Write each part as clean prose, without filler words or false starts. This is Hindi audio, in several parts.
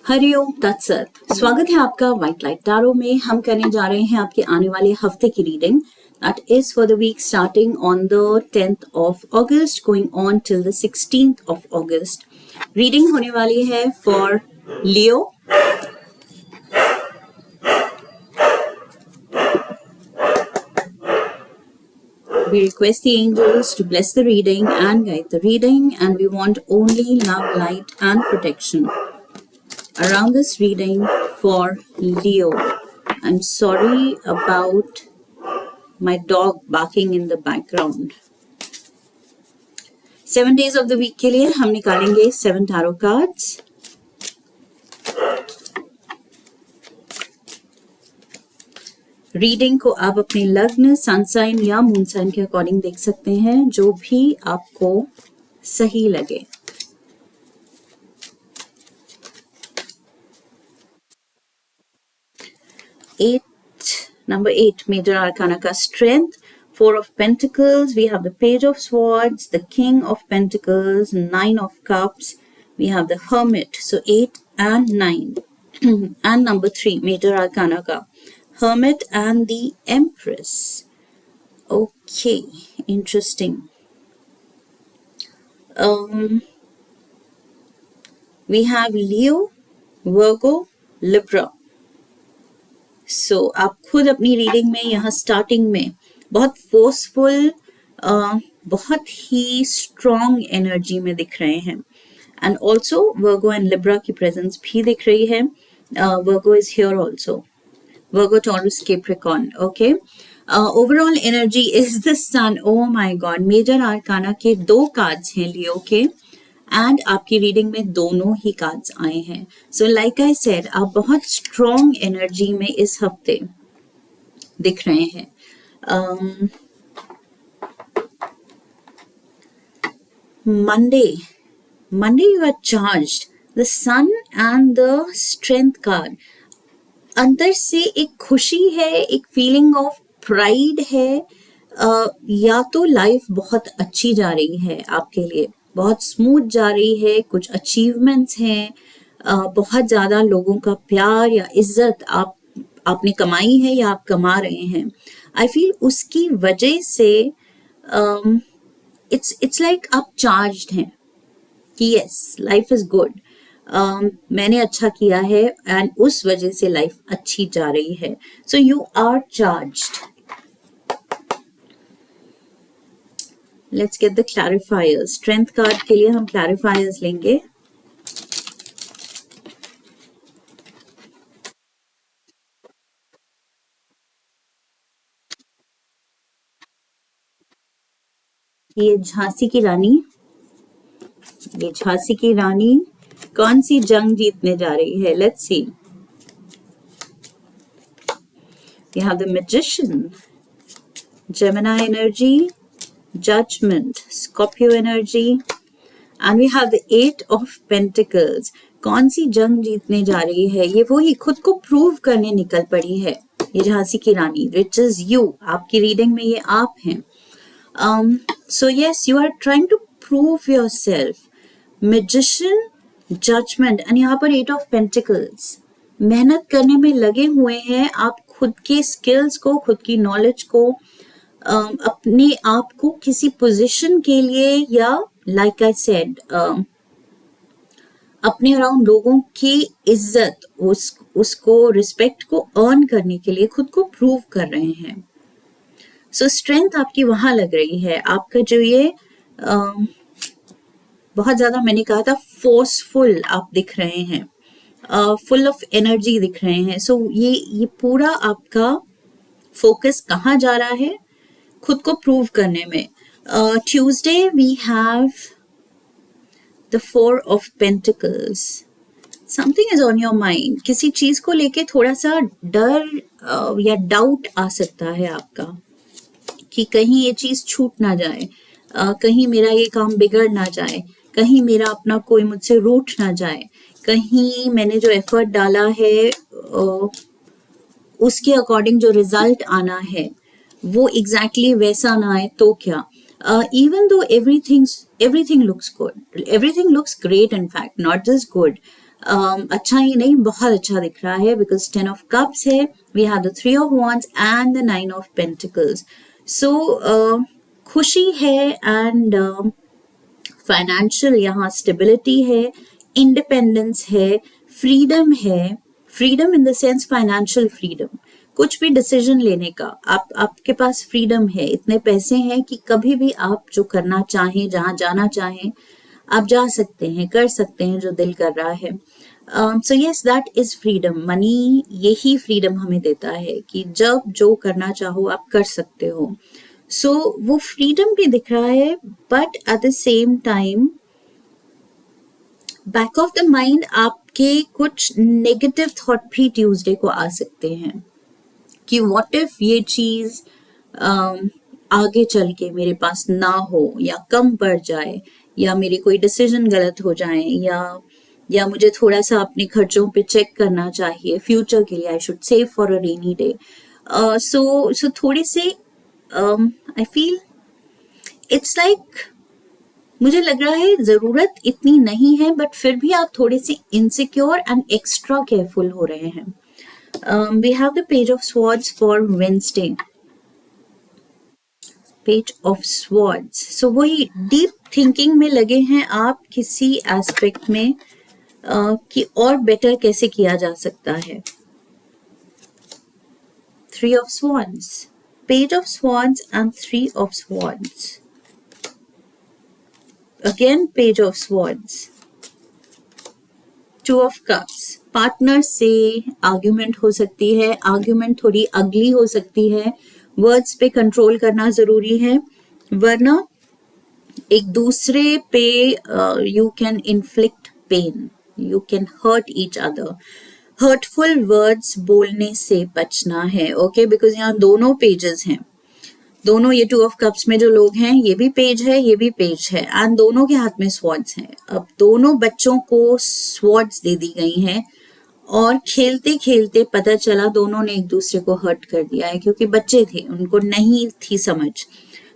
हरिओम तत्सत। स्वागत है आपका व्हाइट लाइट टैरो में। हम करने जा रहे हैं आपके आने वाले हफ्ते की reading. That is for the week starting on the 10th of August going on till the 16th of August। Reading होने वाली है for Leo, we request the angels to bless the reading and guide the reading, and we want only love, light and protection around this reading for Leo. I'm sorry about my dog barking in the background. 7 days of the week के लिए हम निकालेंगे 7 tarot cards. रीडिंग को आप अपने लग्न, सन साइन या मून साइन के अकॉर्डिंग देख सकते हैं, जो भी आपको सही लगे। Number 8, Major Arcana का Strength, 4 of Pentacles, we have the Page of Swords, the King of Pentacles, 9 of Cups, we have the Hermit, so 8 and 9. And number 3, Major Arcana का Hermit and the Empress. Okay, interesting. We have Leo, Virgo, Libra. So आप खुद अपनी रीडिंग में यहाँ स्टार्टिंग में बहुत फोर्सफुल, बहुत ही स्ट्रॉन्ग एनर्जी में दिख रहे हैं। And also Virgo and Libra की प्रेजेंस भी दिख रही है। Virgo is here also, Virgo, Taurus, Capricorn. Okay, overall energy is the sun. Oh my god, major arcana के 2 कार्ड्स हैं लियो के, एंड आपकी रीडिंग में दोनों ही कार्ड्स आए हैं। सो लाइक आई सेड, आप बहुत स्ट्रॉन्ग एनर्जी में इस हफ्ते दिख रहे हैं। Monday you are charged, the sun and the strength card। अंदर से एक खुशी है, एक फीलिंग ऑफ प्राइड है, या तो लाइफ बहुत अच्छी जा रही है आपके लिए, बहुत स्मूथ जा रही है, कुछ अचीवमेंट्स हैं, बहुत ज़्यादा लोगों का प्यार या इज्जत आपने कमाई है या आप कमा रहे हैं। आई फील उसकी वजह से इट्स लाइक आप चार्ज्ड हैं कि यस, लाइफ इज गुड, मैंने अच्छा किया है, एंड उस वजह से लाइफ अच्छी जा रही है। So you are charged. Let's get the clarifiers. Strength card के लिए हम क्लैरिफायर्स लेंगे। ये झांसी की रानी कौन सी जंग जीतने जा रही है? Let's see. We have the magician, Gemini energy, Judgment, Scorpio energy, and we have the 8 of Pentacles. कौन सी जंग जीतने जा रही है? ये वही खुद को प्रूव करने निकल पड़ी है ये झांसी की रानी, which is you। आपकी रीडिंग में ये आप हैं। So yes, you are trying to prove yourself। Magician, Judgment, and यहाँ पर 8 of Pentacles। मेहनत करने में लगे हुए हैं आप, खुद के स्किल्स को, खुद की नॉलेज को, अपने आप को किसी पोजीशन के लिए, या लाइक आई सेड, अपने अराउंड लोगों की इज्जत, उसको रिस्पेक्ट को अर्न करने के लिए खुद को प्रूव कर रहे हैं। सो स्ट्रेंथ आपकी वहां लग रही है। आपका जो ये बहुत ज्यादा, मैंने कहा था, फोर्सफुल आप दिख रहे हैं, फुल ऑफ एनर्जी दिख रहे हैं। सो ये पूरा आपका फोकस कहाँ जा रहा है? खुद को प्रूव करने में। Tuesday we have the 4 of Pentacles। Something is on your mind. किसी चीज को लेके थोड़ा सा डर या डाउट आ सकता है आपका कि कहीं ये चीज छूट ना जाए, कहीं मेरा ये काम बिगड़ ना जाए, कहीं मेरा अपना कोई मुझसे रूठ ना जाए, कहीं मैंने जो एफर्ट डाला है उसके अकॉर्डिंग जो रिजल्ट आना है वो एग्जैक्टली वैसा ना आए तो क्या। even though everything looks good, everything looks great, in fact, not just good, अच्छा ही नहीं, बहुत अच्छा दिख रहा है, बिकॉज 10 ऑफ कप्स है, we have the 3 of wands and the 9 of pentacles. So खुशी है एंड फाइनेंशियल यहाँ स्टेबिलिटी है, इंडिपेंडेंस है, फ्रीडम है. Freedom in the sense financial freedom, कुछ भी डिसीजन लेने का आपके पास फ्रीडम है. इतने पैसे हैं कि कभी भी आप जो करना चाहें, जहां जाना चाहें, आप जा सकते हैं, कर सकते हैं जो दिल कर रहा है. So yes, that is freedom. Money यही फ्रीडम हमें देता है कि जब जो करना चाहो आप कर सकते हो. सो वो फ्रीडम भी दिख रहा है, but at the same time back of the mind आपके कुछ नेगेटिव थॉट भी ट्यूसडे को आ सकते हैं कि व्हाट इफ ये चीज आगे चल के मेरे पास ना हो, या कम पड़ जाए, या मेरी कोई डिसीजन गलत हो जाए, या मुझे थोड़ा सा अपने खर्चों पे चेक करना चाहिए फ्यूचर के लिए. I should save for a rainy day. So थोड़े से आई फील इट्स लाइक, मुझे लग रहा है जरूरत इतनी नहीं है, बट फिर भी आप थोड़े से इनसिक्योर एंड एक्स्ट्रा केयरफुल हो रहे हैं. We have the page of swords for Wednesday. Page of swords, so वही डीप थिंकिंग में लगे हैं आप किसी एस्पेक्ट में कि और बेटर कैसे किया जा सकता है. 3 of swords, page of swords and 3 of swords. Again page of swords, 2 of cups. Partner से आर्ग्यूमेंट हो सकती है, आर्ग्यूमेंट थोड़ी अगली हो सकती है, वर्ड्स पे कंट्रोल करना जरूरी है, वरना एक दूसरे पे you can inflict pain, you can hurt each other. Hurtful words बोलने से बचना है, ओके, बिकॉज यहाँ दोनों पेजेस हैं, दोनों ये 2 ऑफ कप्स में जो लोग हैं, ये भी पेज है, ये भी पेज है, एंड दोनों के हाथ में स्वॉर्ड्स हैं. अब दोनों बच्चों को स्वॉर्ड्स दे दी गई हैं, और खेलते खेलते पता चला दोनों ने एक दूसरे को हर्ट कर दिया है, क्योंकि बच्चे थे, उनको नहीं थी समझ.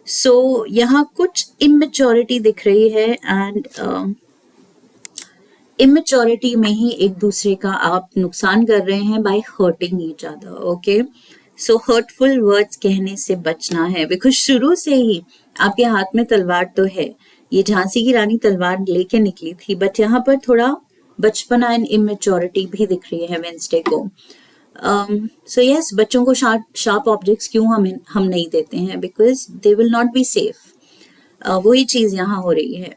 सो यहाँ कुछ इमेच्योरिटी दिख रही है, एंड इमेच्योरिटी में ही एक दूसरे का आप नुकसान कर रहे हैं by hurting each other. Okay, so hurtful words कहने से बचना है, बिकॉज शुरू से ही आपके हाथ में तलवार तो है, ये झांसी की रानी तलवार लेके निकली थी, बट यहाँ पर थोड़ा बचपना एंड इमेच्योरिटी भी दिख रही है वेंसडे को. सो यस, बच्चों को शार्प ऑब्जेक्ट्स क्यों हम नहीं देते हैं, because they will not be safe. वही चीज यहाँ हो रही है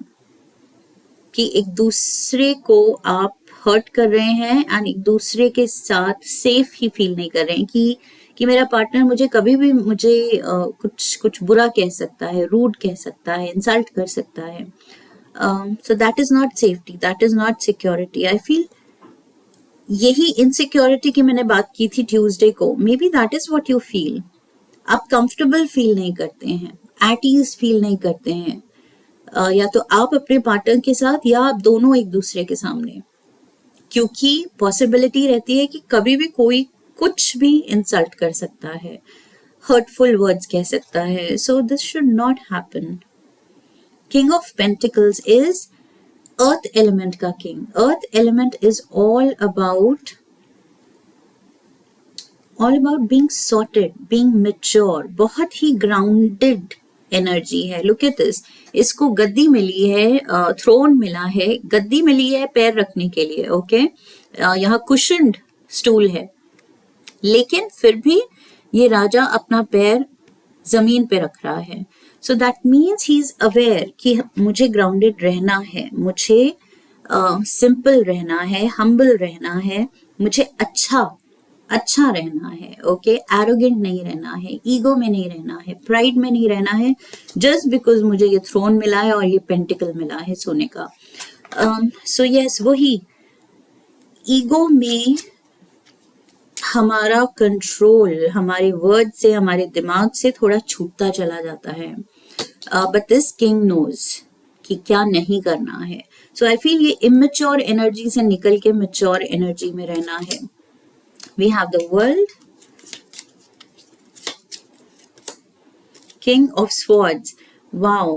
कि एक दूसरे को आप हर्ट कर रहे हैं, एंड एक दूसरे के साथ सेफ ही फील नहीं कर रहे हैं कि मेरा पार्टनर मुझे कभी भी मुझे कुछ बुरा कह सकता है, रूड कह सकता है, इंसल्ट कर सकता है. So that is not safety, that is not security. I feel यही इनसिक्योरिटी की मैंने बात की थी ट्यूसडे को, may be that is what you feel. आप कंफर्टेबल फील नहीं करते हैं, एट ईज फील नहीं करते हैं, या तो आप अपने पार्टनर के साथ, या आप दोनों एक दूसरे के सामने, क्योंकि पॉसिबिलिटी रहती है कि कभी भी कोई कुछ भी इंसल्ट कर सकता है, हर्टफुल वर्ड्स कह सकता है. So this should not happen. King of pentacles is earth element का king. Earth element is all about being sorted, being mature, बहुत ही ग्राउंडेड एनर्जी है. लुक एट दिस, इसको गद्दी मिली है, थ्रोन मिला है, गद्दी मिली है पैर रखने के लिए, ओके. यहाँ कुशन्ड स्टूल है, लेकिन फिर भी ये राजा अपना पैर जमीन पे रख रहा है. So that means he is aware कि मुझे ग्राउंडेड रहना है, मुझे सिंपल रहना है, हम्बल रहना है, मुझे अच्छा रहना है, ओके. एरोगेंट नहीं रहना है, ईगो में नहीं रहना है, प्राइड में नहीं रहना है, जस्ट बिकॉज मुझे ये थ्रोन मिला है और ये पेंटिकल मिला है सोने का. सो यस, वही ईगो में हमारा कंट्रोल हमारे वर्ड से, हमारे दिमाग से थोड़ा छूटता चला जाता है. बट दिस किंग नोज कि क्या नहीं करना है. सो आई फील ये इमेच्योर एनर्जी से निकल के मैच्योर एनर्जी में रहना है. We have the world, king of swords. Wow.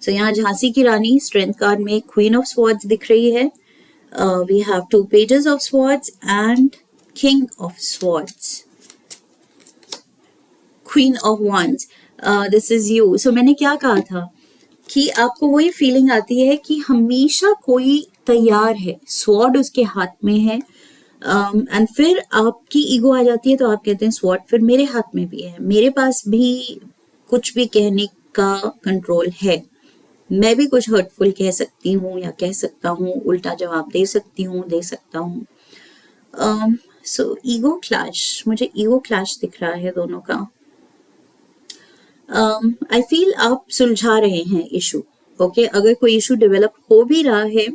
So यहाँ झांसी की रानी स्ट्रेंथ कार्ड में क्वीन ऑफ स्वॉर्ड्स दिख रही है. We have 2 pages of swords and king of swords, queen of wands. This is you. So मैंने क्या कहा था कि आपको वही फीलिंग आती है कि हमेशा कोई तैयार है, स्वॉर्ड उसके हाथ में है, एंड फिर आपकी ईगो आ जाती है तो आप कहते हैं स्वॉर्ड फिर मेरे हाथ में भी है, मेरे पास भी कुछ भी कहने का कंट्रोल है, मैं भी कुछ हर्टफुल कह सकती हूँ या कह सकता हूँ, उल्टा जवाब दे सकती हूँ, दे सकता हूँ. सो ईगो क्लैश, मुझे ईगो क्लैश दिख रहा है दोनों का. आई फील आप सुलझा रहे हैं इशू. ओके, अगर कोई इशू डेवलप हो भी रहा है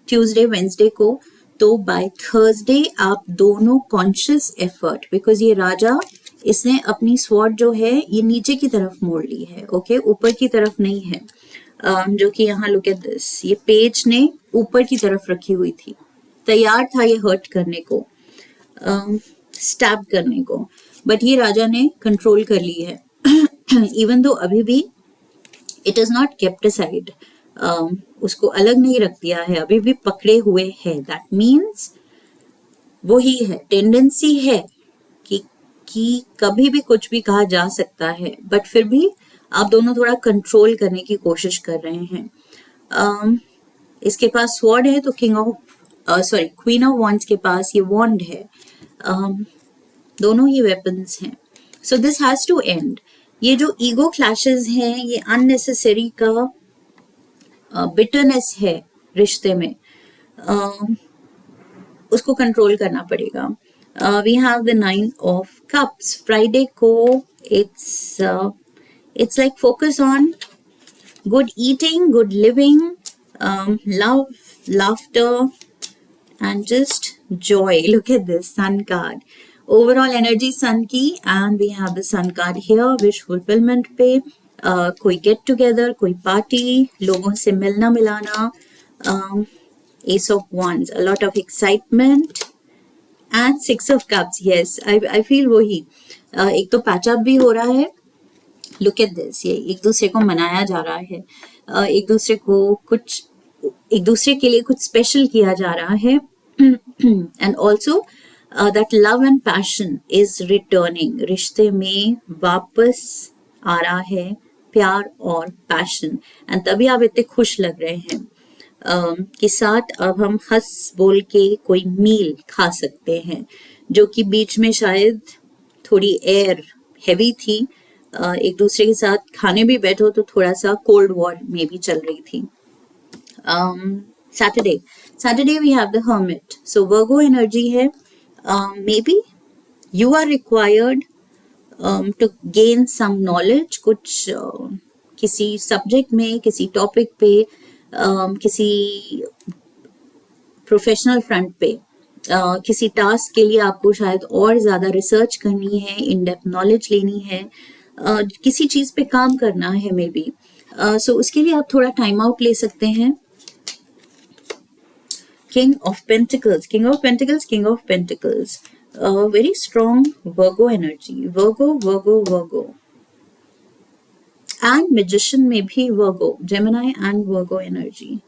ट्यूसडे वेंसडे को, तो बाय थर्सडे आप दोनों कॉन्शियस एफर्ट, बिकॉज ये राजा इसने अपनी स्वॉर्ड जो है ये नीचे की तरफ मोड़ ली है. ओके, ऊपर की तरफ नहीं है. जो कि यहाँ लुक एट दिस, ये पेज ने ऊपर की तरफ रखी हुई थी, तैयार था ये हर्ट करने को, स्टैब करने को, बट ये राजा ने कंट्रोल कर ली है. इवन दो अभी भी it is not kept aside, उसको अलग नहीं रख दिया है, अभी भी पकड़े हुए है. दैट मीन्स वही है, टेंडेंसी है कि कभी भी कुछ भी कहा जा सकता है, बट फिर भी आप दोनों थोड़ा कंट्रोल करने की कोशिश कर रहे हैं. इसके पास स्वॉर्ड है तो क्वीन ऑफ वॉन्ड्स के पास ये वॉन्ड है. दोनों ही वेपन्स हैं. So this has to end. ये जो ईगो क्लैशेस हैं, ये अननेसेसरी का बिटरनेस है रिश्ते में, उसको कंट्रोल करना पड़ेगा. We have the 9 of cups. Friday को it's like focus on good eating, good living, love, laughter, and just joy. Look at this sun card. Overall energy sun की, and we have the sun card here. Wish fulfillment पे कोई get together, कोई party, लोगों से मिलना मिलाना, ace of wands, a lot of excitement, and 6 of cups. Yes, I feel वही, एक तो पैच अप भी हो रहा है. लुक एट दिस, ये एक दूसरे को मनाया जा रहा है, एक दूसरे के लिए कुछ स्पेशल किया जा रहा है. And also that love and passion is returning. रिश्ते में वापस आ रहा है प्यार और पैशन, एंड तभी आप इतने खुश लग रहे हैं कि साथ अब हम हंस बोल के कोई मील खा सकते हैं, जो कि बीच में शायद थोड़ी एयर हैवी थी. एक दूसरे के साथ खाने भी बैठो तो थोड़ा सा कोल्ड वॉर में भी चल रही थी. Saturday we have the hermit. So Virgo energy है. Maybe you are required to gain some knowledge. कुछ किसी सब्जेक्ट में, किसी टॉपिक पे, किसी प्रोफेशनल फ्रंट पे, किसी टास्क के लिए आपको शायद और ज़्यादा रिसर्च करनी है, इन डेप्थ नॉलेज लेनी है, किसी चीज़ पे काम करना है मे बी. सो उसके लिए आप थोड़ा टाइम आउट ले सकते हैं. King of Pentacles, King of Pentacles, King of Pentacles. Very strong Virgo energy. Virgo. And Magician में भी Virgo, Gemini and Virgo energy.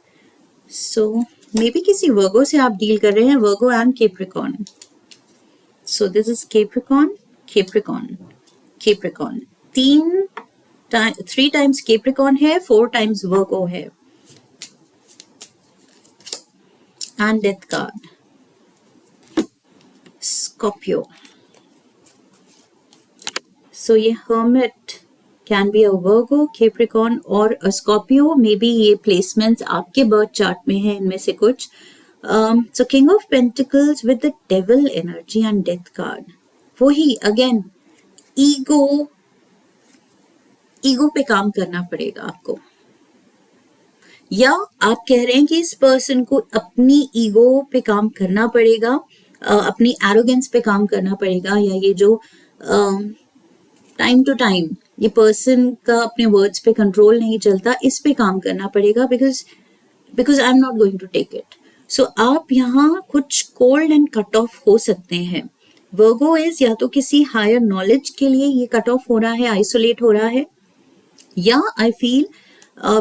So maybe किसी Virgo से आप डील कर रहे हैं, Virgo and Capricorn. So this is Capricorn. 3 times Capricorn है, 4 times Virgo है. And death card. Scorpio. So ये hermit can be a Virgo, Capricorn or a Scorpio. Maybe ये placements आपके birth chart में है, इनमें से कुछ. So King of Pentacles with the Devil energy and death card. वही again ईगो पे काम करना पड़ेगा आपको, या आप कह रहे हैं कि इस पर्सन को अपनी ईगो पे काम करना पड़ेगा, अपनी एरोगेंस पे काम करना पड़ेगा, या ये जो टाइम टू टाइम ये पर्सन का अपने वर्ड्स पे कंट्रोल नहीं चलता, इस पे काम करना पड़ेगा, because I am not going to take it. So आप यहाँ कुछ कोल्ड एंड कट ऑफ हो सकते हैं. वर्गो इज या तो किसी हायर नॉलेज के लिए ये कट ऑफ हो रहा है, आइसोलेट हो रहा है, या आई फील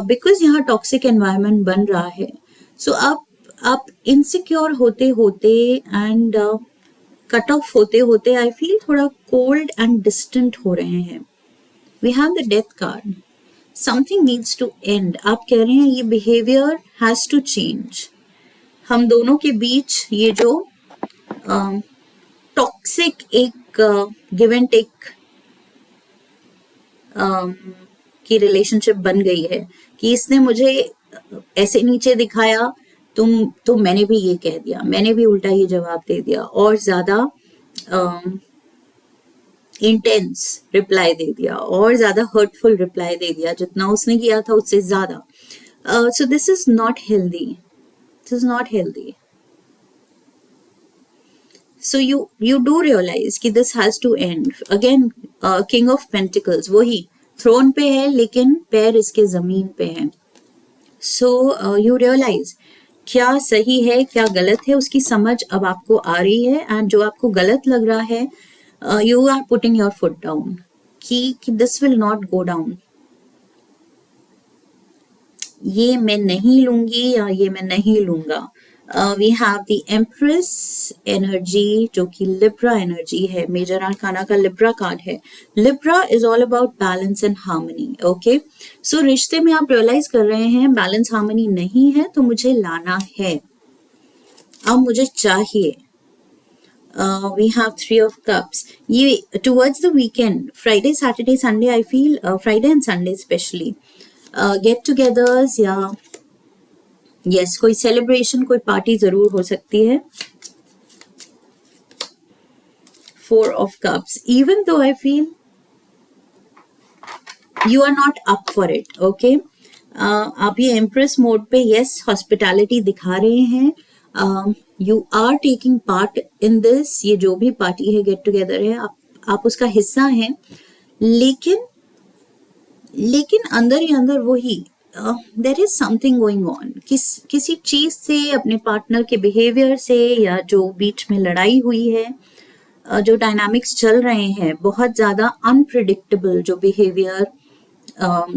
बिकॉज यहाँ टॉक्सिक एनवायरनमेंट बन रहा है. सो आप आप इनसिक्योर होते होते एंड कट ऑफ होते होते आई फील थोड़ा कोल्ड एंड डिस्टेंट हो रहे हैं. We have the death card. Something needs to end. आप कह रहे हैं ये बिहेवियर हैज टू चेंज. हम दोनों के बीच ये जो टॉक्सिक एक गिव एंड टेक की रिलेशनशिप बन गई है कि इसने मुझे ऐसे नीचे दिखाया, तो मैंने भी ये कह दिया, मैंने भी उल्टा ये जवाब दे दिया और ज्यादा इंटेंस रिप्लाई दे दिया और ज्यादा हर्टफुल रिप्लाई दे दिया, जितना उसने किया था उससे ज्यादा. So this is not healthy. This is not healthy. So you do realize कि this has to end. Again, King of Pentacles, वही throne पे है लेकिन पैर इसके जमीन पे है. So you realize क्या सही है क्या गलत है उसकी समझ अब आपको आ रही है. एंड जो आपको गलत लग रहा है you are putting your foot down कि this will not go down. ये मैं नहीं लूंगी या ये मैं नहीं लूंगा. We have the empress energy जो कि लिब्रा एनर्जी है. मेजर आर्काना का लिब्रा कार्ड है. Libra is all about balance and harmony. Okay, so रिश्ते में आप रियलाइज कर रहे हैं बैलेंस हार्मनी नहीं है तो मुझे लाना है, अब मुझे चाहिए. We have 3 of cups. ये towards the weekend, Friday Saturday Sunday, I feel Friday and Sunday specially get togethers या यस कोई सेलिब्रेशन कोई पार्टी जरूर हो सकती है. 4 of cups. Even though I feel you are not up for it. Okay, आप ये एम्प्रेस मोड पे यस हॉस्पिटैलिटी दिखा रहे हैं. You are taking part in this. ये जो भी पार्टी है गेट टुगेदर है आप उसका हिस्सा हैं. लेकिन अंदर ही अंदर वही there is something going on. किसी चीज से, अपने पार्टनर के बिहेवियर से या जो बीच में लड़ाई हुई है, जो डायनामिक्स चल रहे हैं बहुत ज्यादा अनप्रिडिक्टेबल जो बिहेवियर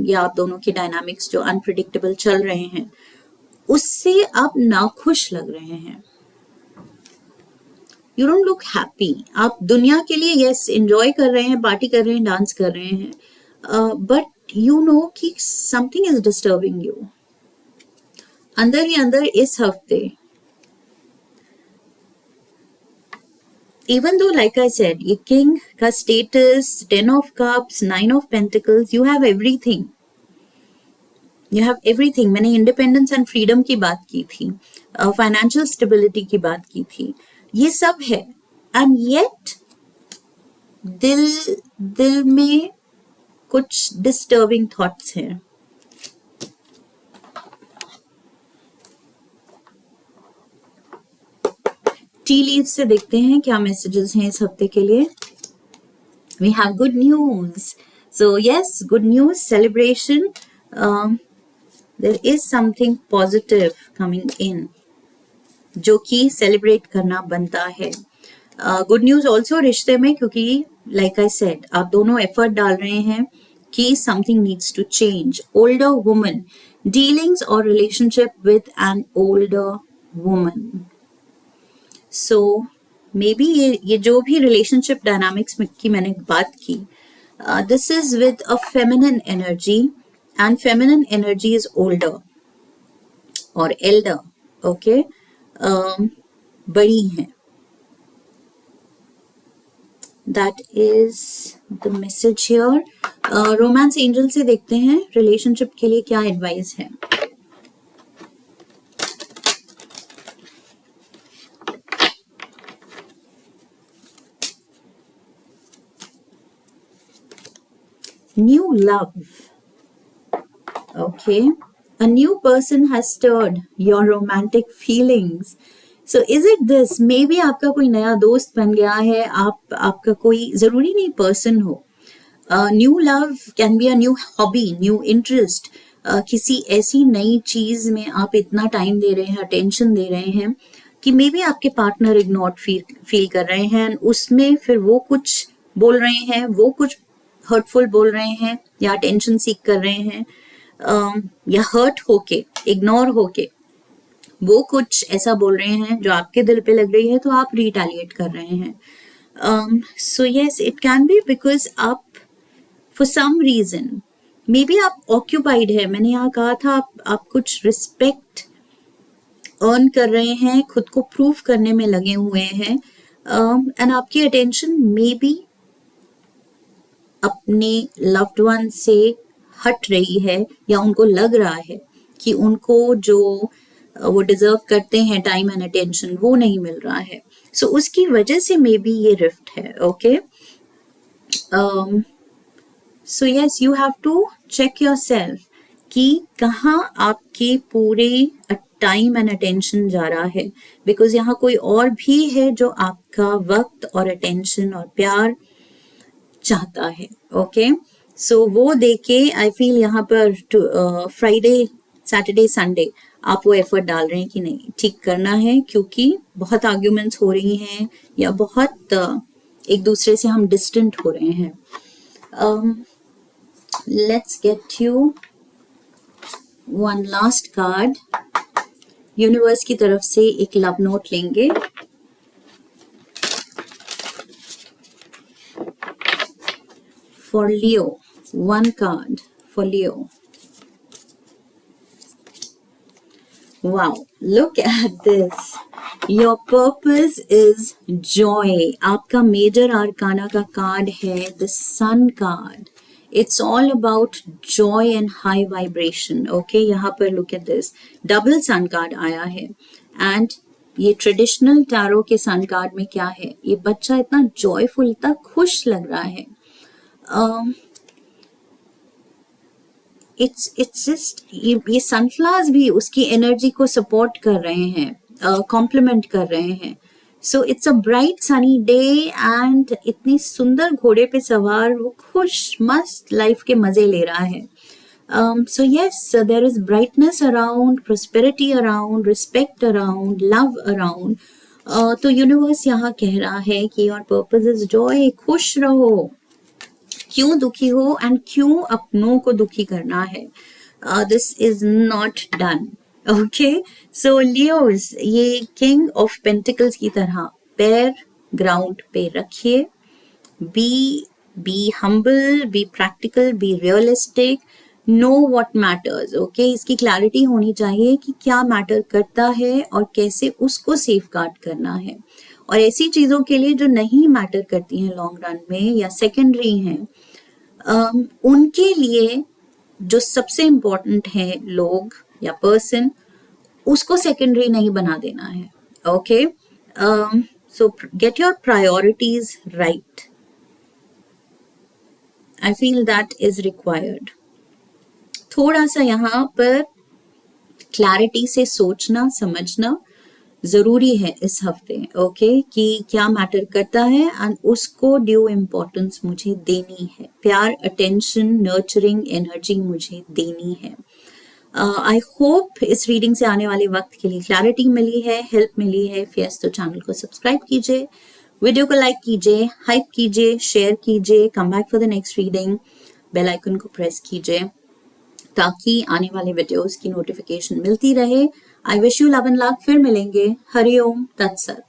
या आप दोनों की डायनामिक्स जो अनप्रिडिक्टेबल चल रहे हैं उससे आप नाखुश लग रहे हैं. You don't look happy. आप दुनिया के लिए यस एंजॉय कर रहे हैं, पार्टी कर रहे हैं, डांस कर रहे हैं, बट you know कि something is disturbing you. अंदर ही अंदर इस हफ्ते, even though like I said ये king का status, 10 of cups, 9 of pentacles, you have everything. You have everything. मैंने independence and freedom की बात की थी, financial stability की बात की थी, ये सब है. and yet दिल में कुछ डिस्टर्बिंग थॉट्स हैं. टी लीव से देखते हैं क्या मैसेजेस हैं इस हफ्ते के लिए. We have good news. So yes, good news, celebration. There is something positive coming in जो कि सेलिब्रेट करना बनता है. गुड न्यूज ऑल्सो रिश्ते में, क्योंकि लाइक आई सेड आप दोनों एफर्ट डाल रहे हैं कि something needs to change. Older woman, dealings और relationship with an older woman. So maybe ये जो भी रिलेशनशिप डायनामिक्स की मैंने बात की, this is with a feminine energy and feminine energy is older और एल्डर. ओके, बड़ी हैं. That is the message here. Romance angel से देखते हैं रिलेशनशिप के लिए क्या एडवाइस है. New love. Okay, a new person has stirred your romantic feelings. So is it this? Maybe आपका कोई नया दोस्त बन गया है. आपका कोई जरूरी नहीं पर्सन हो. New love can be a new hobby, new interest. किसी ऐसी नई चीज में आप इतना टाइम दे रहे हैं, अटेंशन दे रहे हैं कि मे बी आपके पार्टनर इग्नोर्ड फील कर रहे हैं. उसमें फिर वो कुछ बोल रहे हैं, वो कुछ हर्टफुल बोल रहे हैं या अटेंशन सीख कर रहे हैं, या हर्ट होके, इग्नोर होके वो कुछ ऐसा बोल रहे हैं जो आपके दिल पे लग रही है, तो आप रिटेलिएट कर रहे हैं. So yes, it can be because आप for some reason, may be आप ऑक्यूपाइड है. मैंने यहाँ कहा था आप कुछ रिस्पेक्ट अर्न कर रहे हैं, खुद को प्रूव करने में लगे हुए हैं, एंड आपकी अटेंशन मे बी अपने लव्ड वन से हट रही है, या उनको लग रहा है कि उनको जो वो डिजर्व करते हैं टाइम एंड अटेंशन, वो नहीं मिल रहा है. सो उसकी वजह से मे बी ये रिफ्ट है. Okay, so yes, you have to check yourself कि कहाँ आपके पूरे टाइम एंड अटेंशन जा रहा है, बिकॉज यहाँ कोई और भी है जो आपका वक्त और अटेंशन और प्यार चाहता है. ओके, सो वो देके आई फील यहाँ पर फ्राइडे सैटरडे संडे आप वो एफर्ट डाल रहे हैं कि नहीं, ठीक करना है, क्योंकि बहुत आर्ग्यूमेंट्स हो रही हैं या बहुत एक दूसरे से हम डिस्टेंट हो रहे हैं. Let's get you one last card. Universe की तरफ से एक लव नोट लेंगे. For Leo, one card for Leo. Wow, look at this. Your purpose is joy. आपका मेजर आर्काना का कार्ड है the sun card. It's all about joy and high vibration. Okay, यहाँ पर look at this. Double sun card आया है. And ये ट्रेडिशनल टैरो के सन कार्ड में क्या है, ये बच्चा इतना जॉयफुल, इतना खुश लग रहा है. इट्स जस्ट ये सनफ्लावर्स भी उसकी एनर्जी को सपोर्ट कर रहे हैं, कॉम्प्लीमेंट कर रहे हैं. So it's a bright sunny day and इतनी सुंदर घोड़े पे सवार वो खुश मस्त लाइफ के मजे ले रहा है. So yes, there is brightness around, prosperity around, respect around, love around. तो यूनिवर्स यहाँ कह रहा है कि योर पर्पस इज जॉय. खुश रहो, क्यों दुखी हो एंड क्यों अपनों को दुखी करना है. This is not done. Okay, so Leos, ये किंग ऑफ पेंटिकल्स की तरह पैर ग्राउंड पे रखिए. Be humble, be practical, be realistic, know what matters. Okay, इसकी क्लैरिटी होनी चाहिए कि क्या मैटर करता है और कैसे उसको सेफगार्ड करना है. और ऐसी चीजों के लिए जो नहीं मैटर करती हैं लॉन्ग रन में या सेकेंडरी हैं, उनके लिए जो सबसे इम्पोर्टेंट है लोग या पर्सन, उसको सेकेंडरी नहीं बना देना है. Okay, so get your priorities right. I feel that is required. थोड़ा सा यहाँ पर क्लैरिटी से सोचना समझना जरूरी है इस हफ्ते. ओके, कि क्या मैटर करता है एंड उसको ड्यू इम्पोर्टेंस मुझे देनी है. प्यार, अटेंशन, नर्चरिंग एनर्जी मुझे देनी है. आई होप इस रीडिंग से आने वाले वक्त के लिए क्लैरिटी मिली है, हेल्प मिली है. यस, तो चैनल को सब्सक्राइब कीजिए, वीडियो को लाइक कीजिए, हाइप कीजिए, शेयर कीजिए. Come back for the next reading. Bell icon को प्रेस कीजिए ताकि आने वाले वीडियोस की नोटिफिकेशन मिलती रहे. I wish you love and luck. फिर मिलेंगे. हरिओम तत्सत.